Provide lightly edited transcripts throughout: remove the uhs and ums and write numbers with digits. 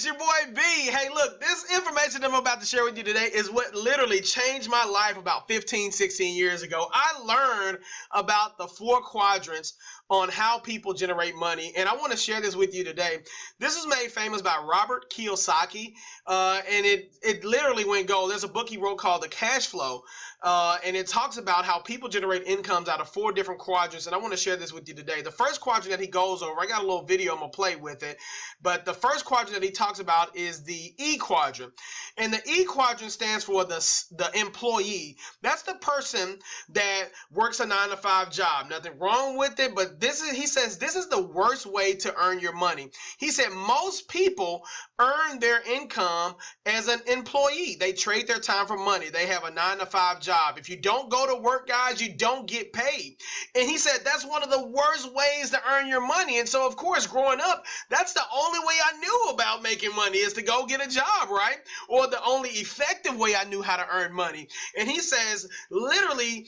your boy B. Hey, look, this information I'm about to share with you today is what literally changed my life about 15, 16 years ago. I learned about the 4 quadrants on how people generate money, and I want to share this with you today. This was made famous by Robert Kiyosaki, and it literally went gold. There's a book he wrote called The Cash Flow, and it talks about how people generate incomes out of 4 different quadrants, and I want to share this with you today. The first quadrant that he goes over, I got a little video I'm going to play with it, but the first quadrant that he talks about is the E quadrant, and the E quadrant stands for the employee. That's the person that works a 9-to-5 job. Nothing wrong with it, but he says this is the worst way to earn your money. He said most people earn their income as an employee. They trade their time for money. They have a 9-to-5 job. If you don't go to work, guys, you don't get paid. And he said that's one of the worst ways to earn your money. And so, of course, growing up, that's the only way I knew about making money, is to go get a job, right? Or the only effective way I knew how to earn money. And he says literally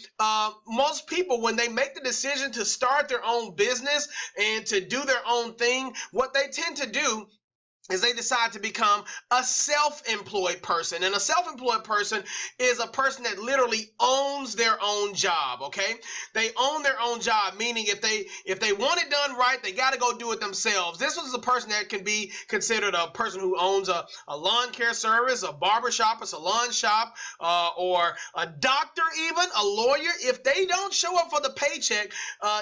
most people, when they make the decision to start their own business and to do their own thing, what they tend to do is they decide to become a self-employed person. And a self-employed person is a person that literally owns their own job, okay? They own their own job, meaning if they want it done right, they got to go do it themselves. This was a person that can be considered a person who owns a lawn care service, a barber shop, a salon shop, or a doctor even, a lawyer. If they don't show up for the paycheck,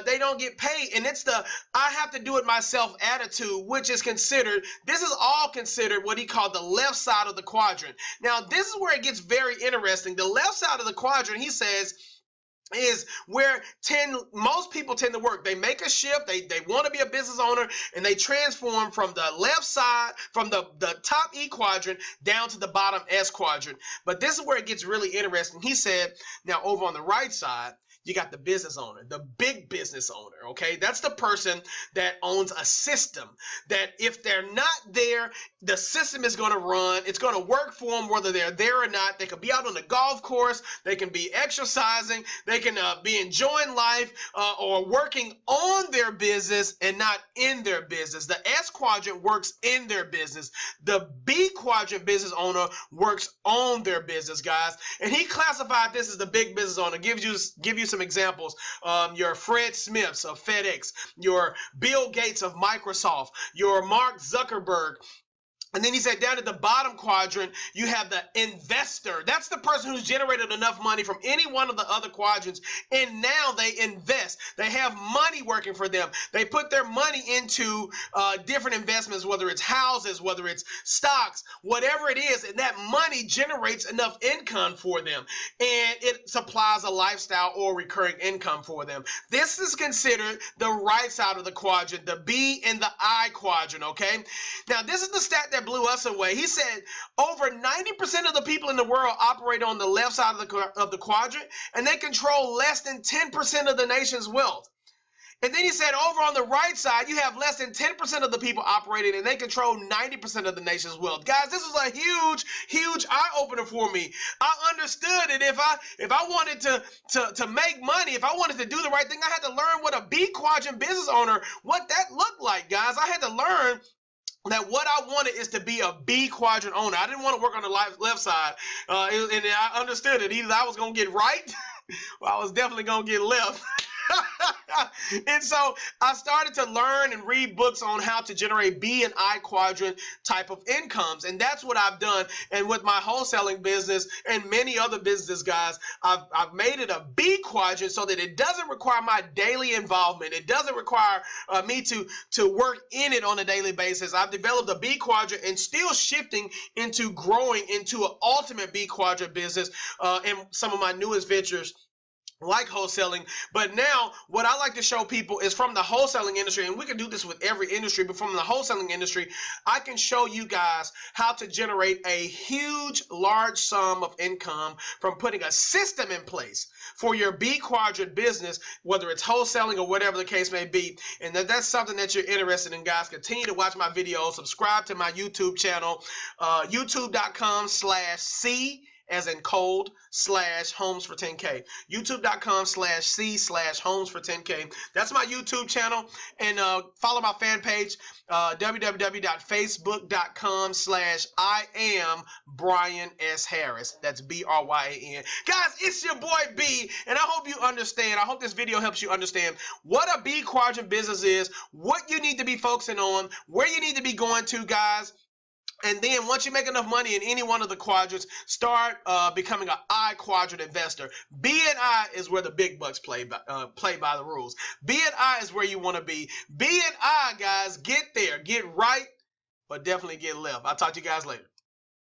they don't get paid. And it's the I have to do it myself attitude, which is considered, this is all considered what he called the left side of the quadrant. Now, this is where it gets very interesting. The left side of the quadrant, he says, is where most people tend to work. They make a shift. They want to be a business owner, and they transform from the left side, from the top E quadrant down to the bottom S quadrant. But this is where it gets really interesting. He said, now over on the right side, you got the business owner, the big business owner, okay? That's the person that owns a system that if they're not there, the system is going to run. It's going to work for them whether they're there or not. They could be out on the golf course. They can be exercising. They can be enjoying life or working on their business and not in their business. The S quadrant works in their business. The B quadrant business owner works on their business, guys. And he classified this as the big business owner. Give you some examples. Your Fred Smiths of FedEx, your Bill Gates of Microsoft, your Mark Zuckerberg. And then he said down at the bottom quadrant, you have the investor. That's the person who's generated enough money from any one of the other quadrants, and now they invest. They have money working for them. They put their money into different investments, whether it's houses, whether it's stocks, whatever it is, and that money generates enough income for them, and it supplies a lifestyle or recurring income for them. This is considered the right side of the quadrant, the B and the I quadrant, okay? Now, this is the stat that blew us away. He said over 90% of the people in the world operate on the left side of the quadrant, and they control less than 10% of the nation's wealth. And then he said over on the right side, you have less than 10% of the people operating, and they control 90% of the nation's wealth. Guys, this was a huge eye-opener for me. I understood it. If I wanted to make money, if I wanted to do the right thing, I had to learn what a B quadrant business owner, what that looked like, guys. I had to learn that what I wanted is to be a B quadrant owner. I didn't want to work on the left side, and I understood it. Either I was going to get right, or I was definitely going to get left. And so I started to learn and read books on how to generate B and I quadrant type of incomes. And that's what I've done. And with my wholesaling business and many other businesses, guys, I've made it a B quadrant so that it doesn't require my daily involvement. It doesn't require me to work in it on a daily basis. I've developed a B quadrant and still shifting into growing into an ultimate B quadrant business in some of my newest ventures, like wholesaling. But now what I like to show people is from the wholesaling industry, and we can do this with every industry, but from the wholesaling industry, I can show you guys how to generate a large sum of income from putting a system in place for your B quadrant business, whether it's wholesaling or whatever the case may be. And that's something that you're interested in, guys. Continue to watch my videos, subscribe to my YouTube channel, youtube.com/C as in cold / homes for 10K. YouTube.com/C/homes for 10K. That's my YouTube channel. And follow my fan page, www.facebook.com/I am Bryan S. Harris. That's Bryan. Guys, it's your boy B, and I hope you understand. I hope this video helps you understand what a B quadrant business is, what you need to be focusing on, where you need to be going to, guys. And then once you make enough money in any one of the quadrants, start becoming an I quadrant investor. B and I is where the big bucks play by the rules. B and I is where you want to be. B and I, guys, get there, get right, but definitely get left. I'll talk to you guys later.